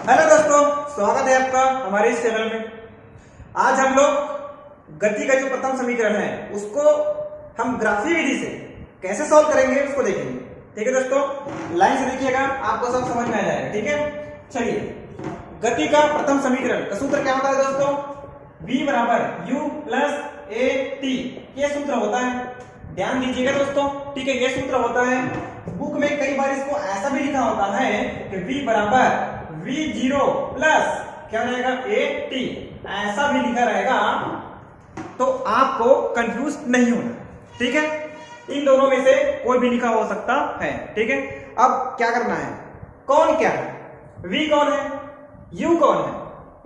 Hello दोस्तों, स्वागत है आपका हमारे इस चैनल में। आज हम लोग गति का जो प्रथम समीकरण है उसको हम ग्राफी विधि से कैसे सॉल्व करेंगे उसको देखेंगे। ठीक है दोस्तों, लाइन से देखिएगा, आपको सब समझ में आ जाएगा। ठीक है, चलिए। गति का प्रथम समीकरण का सूत्र क्या होता है दोस्तों? v बराबर u प्लस ए टी, ये सूत्र होता है। ध्यान दीजिएगा दोस्तों, ठीक है, ये सूत्र होता है। बुक में कई बार इसको ऐसा भी लिखा होता है कि v बराबर v0 प्लस क्या हो जाएगा ए टी, ऐसा भी लिखा रहेगा तो आपको कंफ्यूज नहीं होना। ठीक है, इन दोनों में से कोई भी लिखा हो सकता है। ठीक है, अब क्या करना है, कौन क्या है, v कौन है, u कौन है,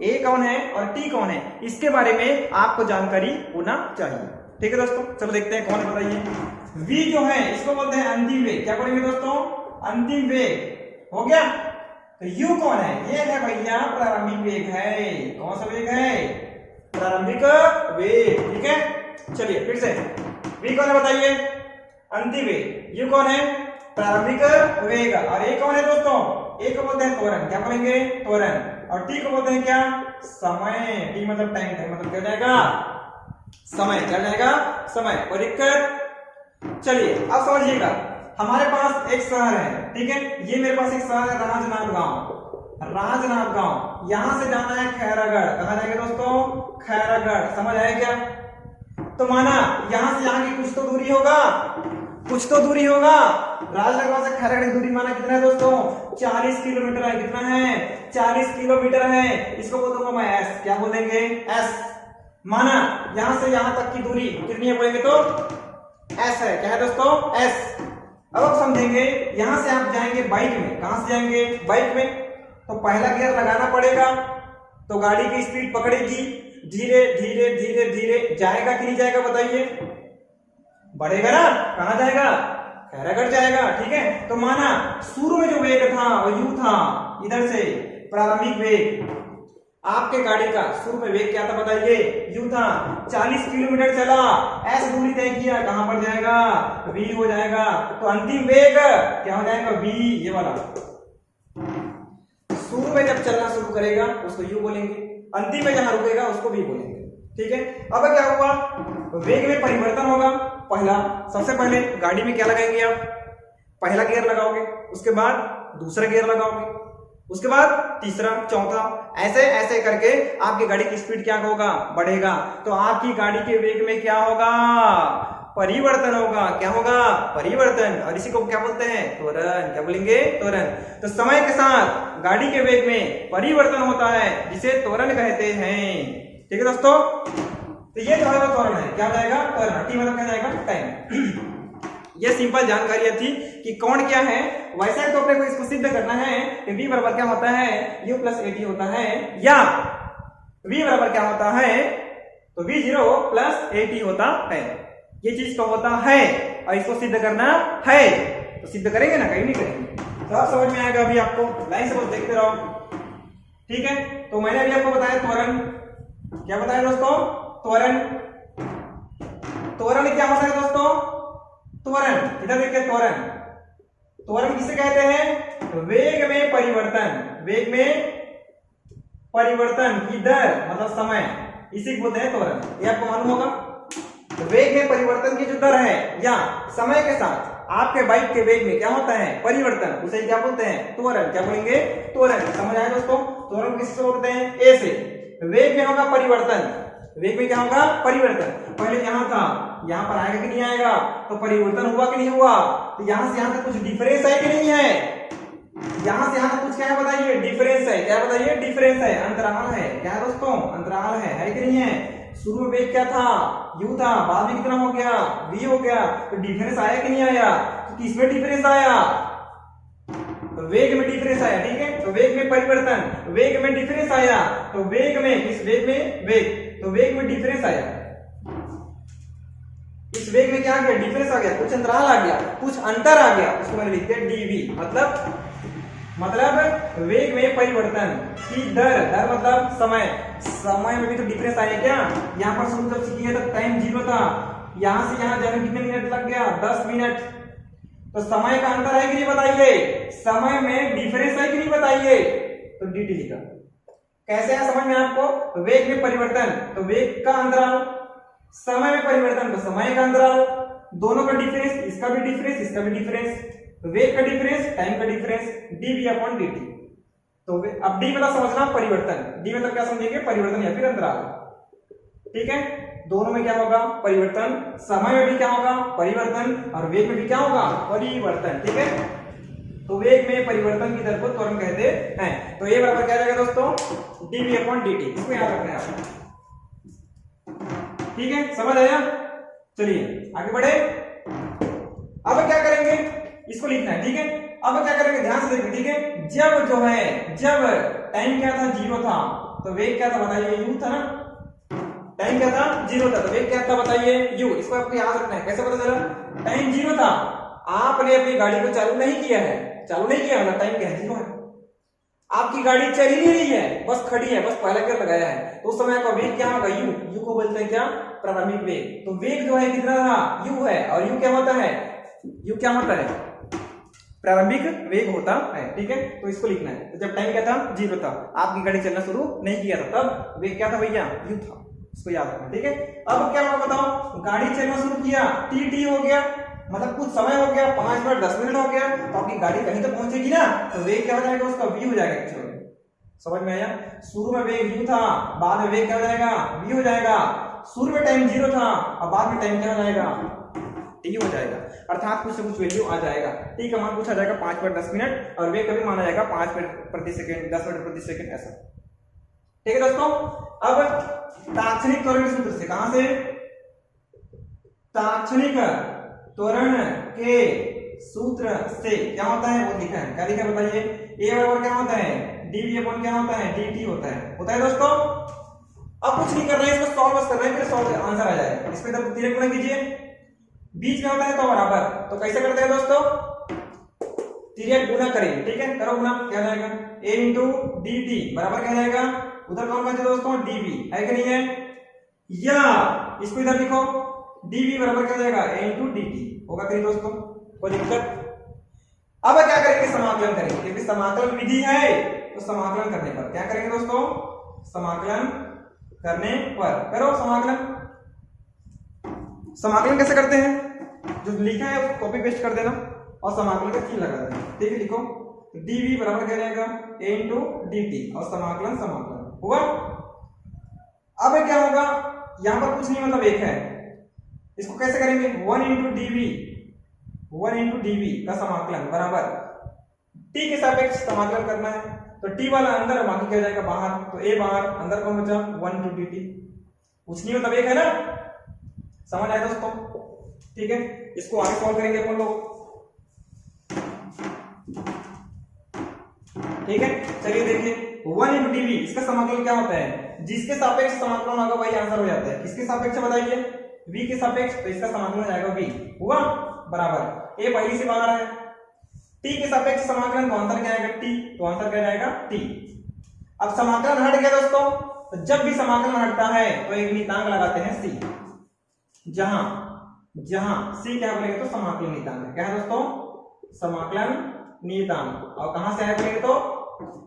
a कौन है और t कौन है, इसके बारे में आपको जानकारी होना चाहिए। ठीक है दोस्तों, चलो देखते हैं कौन है, बताइए। v जो है इसको बोलते हैं अंतिम वेग। क्या बोलेंगे दोस्तों? अंतिम वेग। हो गया। तो u कौन है? ये है भैया प्रारंभिक वेग है। कौन सा वेग है? प्रारंभिक वेग। ठीक है, चलिए फिर से, v कौन है बताइए? अंतिम वेग। u कौन है? प्रारंभिक वेग। और a कौन है दोस्तों? a को बोलते हैं त्वरण। क्या बोलेंगे? त्वरण। और t को बोलते हैं क्या? समय। t मतलब टाइम, टाइम मतलब क्या हो जाएगा? समय। क्या हो जाएगा? समय। कोई दिक्कत? चलिए अब समझिएगा, हमारे पास एक शहर है। ठीक है, ये मेरे पास एक शहर है राजनांदगांव। राजनांदगांव, यहां से जाना है खैरागढ़। कहां जाएंगे दोस्तों? खैरागढ़। समझ आया क्या? तो माना यहां से यहाँ की कुछ तो दूरी होगा, कुछ तो दूरी होगा। राजनांदगांव से खैरागढ़ की दूरी माना कितना है दोस्तों? 40 किलोमीटर है। कितना है? 40 किलोमीटर है। इसको बोल दूंगा मैं एस। क्या बोलेंगे? एस। माना यहां से यहां तक की दूरी कितनी है बोलेंगे तो एस है। क्या है दोस्तों? एस। अब आप समझेंगे, यहां से आप जाएंगे बाइक में। कहां से जाएंगे? बाइक में। तो पहला गियर लगाना पड़ेगा, तो गाड़ी की स्पीड पकड़ेगी, धीरे धीरे धीरे धीरे जाएगा कि नहीं जाएगा बताइए? बढ़ेगा ना। कहां जाएगा? खैरागढ़ जाएगा। ठीक है, तो माना शुरू में जो वेग था वो यू था, इधर से प्रारंभिक वेग। आपके गाड़ी का शुरू में वेग क्या था बताइए? यू था। 40 किलोमीटर चला, एस दूरी तय किया, कहां पर जाएगा? v हो जाएगा। तो अंतिम वेग क्या हो जाएगा? v, ये वाला। शुरू में जब चलना शुरू करेगा उसको u बोलेंगे, अंतिम में जहां रुकेगा उसको v बोलेंगे। ठीक है, अब क्या हुआ? वेग में परिवर्तन होगा। पहला, सबसे पहले गाड़ी में क्या लगाएंगे आप? पहला गियर लगाओगे, उसके बाद दूसरा गियर लगाओगे, उसके बाद तीसरा, चौथा, ऐसे ऐसे करके आपकी गाड़ी की स्पीड क्या होगा? बढ़ेगा। तो आपकी गाड़ी के वेग में क्या होगा? परिवर्तन होगा। क्या होगा? परिवर्तन। और इसी को क्या बोलते हैं? त्वरण। क्या बोलेंगे? त्वरण। तो समय के साथ गाड़ी के वेग में परिवर्तन होता है, जिसे त्वरण कहते हैं। ठीक है दोस्तों, तो ये जो है वो त्वरण है। क्या जाएगा? त्वरण। टी मतलब क्या जाएगा? टाइम। ये सिंपल जानकारियां थी कि कौन क्या है। वैसे तो अपने को इसको सिद्ध करना है कि v बराबर क्या होता है? u प्लस ए टी होता है, या v बराबर क्या होता है? तो v0 प्लस ए टी होता है। ये चीज तो होता है और इसको सिद्ध करना है, तो सिद्ध करेंगे ना, कहीं नहीं करेंगे। तो आप समझ में आएगा अभी आपको, लाइन से बस देखते रहो। ठीक है, तो मैंने अभी आपको बताया त्वरण। क्या बताया दोस्तों? त्वरण। त्वरण क्या होता है दोस्तों? त्वरण, इधर देखिए, त्वरण। त्वरण किसे कहते हैं? वेग में परिवर्तन। वेग में परिवर्तन की दर मतलब समय, इसी को बोलते हैं त्वरण। ये आपको मालूम होगा। तो वेग में परिवर्तन की जो दर है या समय के साथ आपके बाइक के वेग में क्या होता है? परिवर्तन, उसे क्या बोलते हैं? त्वरण। क्या बोलेंगे? त्वरण। समझ आया दोस्तों? त्वरण किससे बोलते हैं? ए से। वेग में होगा परिवर्तन। वेग में क्या होगा? परिवर्तन। पहले यहां था, यहां पर आएगा कि नहीं आएगा? तो परिवर्तन हुआ कि नहीं हुआ? तो यहां से यहां तक कुछ डिफरेंस है कि नहीं है? यहां से यहां तक कुछ क्या है बताइए? डिफरेंस है। क्या बताइए? डिफरेंस है, अंतराल है। क्या है दोस्तों? अंतराल है कि नहीं है? शुरू में वेग क्या था? u था, बाद में कितना हो गया? v हो गया। तो डिफरेंस आया कि नहीं आया? तो किसमें डिफरेंस आया? तो वेग में डिफरेंस आया। ठीक है, तो वेग में परिवर्तन, वेग में डिफरेंस आया। तो वेग में, किस वेग में? वेग। तो वेग में डिफरेंस आया, इस वेग में क्या आ गया? डिफरेंस आ गया, कुछ अंतराल आ गया, कुछ अंतर आ गया, उसको मैंने लिख दिया dv। मतलब वेग में परिवर्तन की दर। दर मतलब समय। समय में भी तो डिफरेंस आया क्या? यहाँ पर शुरू जब किया था टाइम 0 था, यहां से यहां जाने में कितने मिनट लग गया? 10 मिनट। तो समय का अंतर है कि नहीं बताइए? समय में डिफरेंस है कि नहीं बताइए? तो dt लिखा। कैसे है समझ में आपको? वेग में परिवर्तन तो वेग का अंतराल, समय में परिवर्तन तो समय का अंतराल, दोनों का डिफरेंस, इसका भी डिफरेंस, इसका भी डिफरेंस, वेग का डिफरेंस, टाइम का डिफरेंस, dv अपॉन dt। तो अब d मतलब समझना परिवर्तन, d मतलब क्या समझेंगे? परिवर्तन या फिर अंतराल। ठीक है, दोनों में क्या होगा? परिवर्तन। समय में भी क्या होगा? परिवर्तन। और वेग में भी क्या होगा? परिवर्तन। ठीक है, तो वेग में परिवर्तन की दर को त्वरण कहते हैं। तो ये बराबर क्या रहेगा दोस्तों? dv upon dt। इसको याद रखना है आपको। ठीक है, समझ आया? चलिए आगे बढ़े। अब क्या करेंगे? इसको लिखना है। ठीक है, अब क्या करेंगे? ध्यान से देखिए। ठीक है, जब जो है, जब टाइम क्या था? 0 था, तो वेग क्या था बताइए? u था ना। टाइम क्या था? 0 था, तो वेग क्या था बताइए? u। इसको आपको याद रखना है। कैसे पता चला? टाइम 0 था, आपने अपनी गाड़ी को चालू नहीं किया है, चालू नहीं किया मतलब टाइम क्या है? 0 है। आपकी गाड़ी चल ही नहीं रही है, बस खड़ी है, बस पहला गियर लगाया है, तो उस समय आपका वेग क्या होगा? u। u को बोलते हैं क्या? प्रारंभिक वेग। तो वेग जो है कितना था? u है। और u क्या होता है? u क्या होता है? प्रारंभिक वेग होता है। ठीक है, तो इसको लिखना है। तो जब टाइम क्या था? 0 था, आपकी गाड़ी चलना शुरू नहीं किया था, तब वेग क्या था भैया? u था। इसको याद रखना। ठीक है, अब क्या होगा बताओ? गाड़ी चलना शुरू किया, टी हो गया, मतलब कुछ समय हो गया, 5 मिनट 10 मिनट हो गया, तो आपकी गाड़ी कहीं तो पहुंचेगी ना, तो वेग क्या हो जाएगा? उसका v हो जाएगा। एक्चुअली समझ में आया? शुरू में वेग u था, बाद में वेग क्या हो जाएगा? v हो जाएगा। शुरू में टाइम 0 था और बाद में टाइम क्या हो जाएगा? t हो जाएगा। अर्थात कुछ से कुछ वैल्यू आ जाएगा। t का मान पूछा जाएगा 5 मिनट 10 मिनट, और वेग कभी माना जाएगा 5 मिनट प्रति सेकंड, 10 मिनट प्रति सेकंड, ऐसा। ठीक है दोस्तों, अब तात्क्षणिक त्वरण के सूत्र से, कहां से? तात्क्षणिक त्वरण के सूत्र से क्या होता है वो लिखा है। क्या लिखा है बताइए? a बराबर क्या होता है? dv अपॉन क्या होता है? dt होता है दोस्तों। अब कुछ नहीं कर रहे हैं, इसको सॉल्व बस कर रहे हैं, फिर सॉल्व आंसर आ जाएगा। इसको इधर तिरक गुणा कीजिए, बीच में होता है तो बराबर, तो कैसे करते हैं दोस्तों? तिरक गुणा करेंगे। ठीक है, करो गुणा, क्या जाएगा? a इंटू dt बराबर क्या जाएगा? उधर कौन बचे दोस्तों? dv है कि नहीं है? या इसको इधर लिखो, dv बराबर क्या जाएगा? a इंटू dt होगा कहीं दोस्तों, कोई दिक्कत? अब क्या करेंगे? समाकलन करेंगे, क्योंकि समाकलन विधि है, तो समाकलन करने पर क्या करेंगे दोस्तों? समाकलन करने पर करो समाकलन। समाकलन कैसे करते हैं? जो लिखा है उसको कॉपी पेस्ट कर देना और समाकलन का चिन्ह लगा देना। ठीक है, लिखो dv बराबर क्या जाएगा? a इंटू dt और समाकलन हुआ। अब क्या होगा? यहां पर कुछ नहीं, मतलब एक है, इसको कैसे करेंगे? 1 इंटू dv का समाकलन बराबर t के सापेक्ष समाकलन करना है, तो t वाला अंदर और बाकी क्या हो जाएगा? बाहर, तो a बाहर, अंदर कौन बचा? 1 इंटू dt। कुछ नहीं मतलब एक है ना। समझ आया दोस्तों? ठीक है, इसको आगे सॉल्व करेंगे अपन लोग। ठीक है, चलिए देखिए 1 इंटू dv, इसका समाकलन क्या होता है? जिसके सापेक्ष समाकलन होगा वही आंसर हो जाता है। किसके सापेक्ष बताइए? v के सापेक्ष, तो इसका समाकलन हो जाएगा v। हुआ बराबर a पहली से बाहर है, t के सापेक्ष समाकलन, तो आंसर क्या आएगा? t, तो आंसर क्या जाएगा? t। अब समाकलन हट गया दोस्तों, तो जब भी समाकलन हटता है तो एक नियतांक लगाते हैं c। जहां c क्या बोलेंगे? तो समाकलन नियतांक है। क्या है दोस्तों? समाकलन नियतांक। और कहां से आया बोलेंगे? तो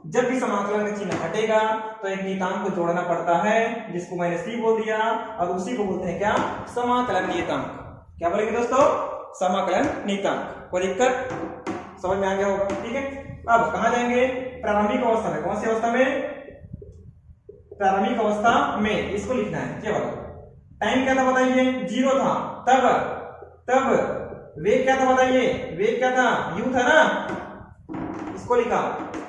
जब भी समाकलन का चिन्ह हटेगा तो एक नियतांक को जोड़ना पड़ता है, जिसको मैंने c बोल दिया, और उसी को बोलते हैं क्या? समाकलन नियतांक। क्या बोलेंगे दोस्तों? समाकलन नियतांक। कोई दिक्कत? समझ में आ गया होगा। ठीक है, अब कहां जाएंगे? प्रारंभिक अवस्था में। कौन सी अवस्था में? प्रारंभिक अवस्था में। इसको लिखना है केवल। टाइम क्या था बताइए? 0 था, तब वेग क्या था बताइए? वेग क्या था? u था ना। इसको लिखा,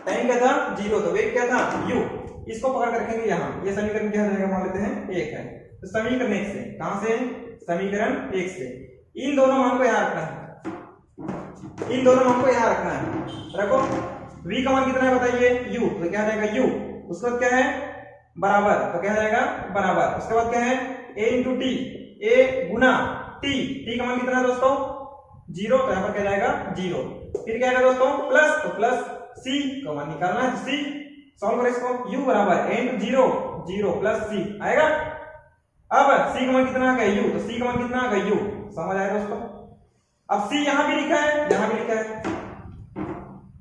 टाइम क्या था? 0, तो वेग क्या था? u। इसको पकड़ कर रखेंगे यहाँ। ये समीकरण क्या हो जाएगा? मान लेते हैं 1 है, तो समीकरण 1 से, कहां से? समीकरण 1 से इन दोनों मान को यहाँ रखना है, इन दोनों मान को यहाँ रखना है। रखो, v का मान कितना है बताइए? u, तो क्या हो जाएगा? u। उसके बाद क्या है? बराबर, तो क्या हो जाएगा? बराबर। उसके बाद क्या है? a into T, a Guna t का मान कितना है दोस्तों? 0, तो यहाँ पर क्या जाएगा? 0। फिर क्या आएगा दोस्तों? प्लस, तो प्लस c का मान निकालना है, c सॉल्व करें इसको। u बराबर a इंटू 0 प्लस c आएगा। अब c का मान कितना आ गया? u, तो c का मान कितना आ गया? u। समझ आया दोस्तों? अब c यहां भी लिखा है, यहां भी लिखा है,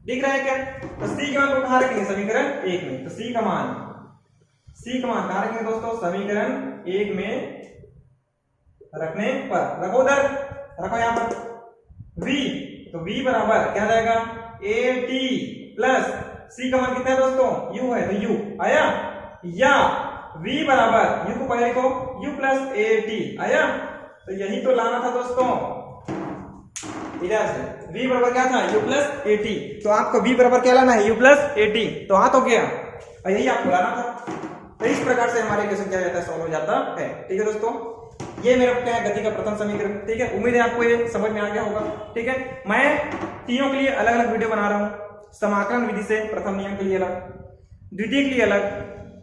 दिख रहा है क्या? तो सी के मान को कहां रखेंगे? समीकरण 1 में। तो सी का मान कहां रखेंगे दोस्तों? समीकरण 1 में रखने पर, रखो उधर, रखो यहां पर v, तो v बराबर क्या जाएगा? at प्लस c का मान कितना है दोस्तों? u है, तो u आया, या v बराबर u को पहले को u प्लस at आया। तो यही तो लाना था दोस्तों इधर से। v बराबर क्या था? u plus at। तो आपको v बराबर क्या लाना है? u plus at। तो आ तो गया, और यही आपको लाना था। तो इस प्रकार से हमारे इक्वेशन क्या जाता है? सॉल्व हो जाता है। ठीक है दोस्तों, ये मेरा क्या है? गति का प्रथम समीकरण। ठीक है, उम्मीद है आपको ये समझ में आ गया होगा। ठीक है, मैं तीनों के लिए अलग अलग वीडियो बना रहा हूँ। समाकलन विधि से प्रथम नियम के लिए अलग, द्वितीय के लिए अलग,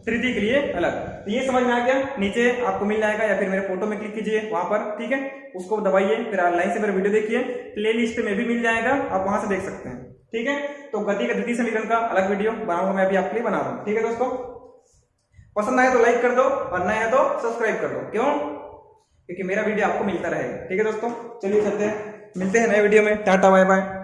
तृतीय के लिए अलग। तो ये समझ में आ गया? नीचे आपको मिल जाएगा, या फिर मेरे फोटो में क्लिक कीजिए वहां पर। ठीक है, उसको दबाइए, फिर ऑनलाइन से मेरा वीडियो देखिए, प्ले लिस्ट में भी मिल जाएगा, आप वहां से देख सकते हैं। ठीक है, तो गति का द्वितीय समीकरण का अलग वीडियो बनाऊंगा मैं, अभी आपके लिए बना रहा हूँ। ठीक है दोस्तों, पसंद आए तो लाइक कर दो, और नया है तो सब्सक्राइब कर दो। क्यों? क्योंकि मेरा वीडियो आपको मिलता रहेगा। ठीक है दोस्तों, चलिए चलते हैं, मिलते हैं नए वीडियो में। Tata bye bye.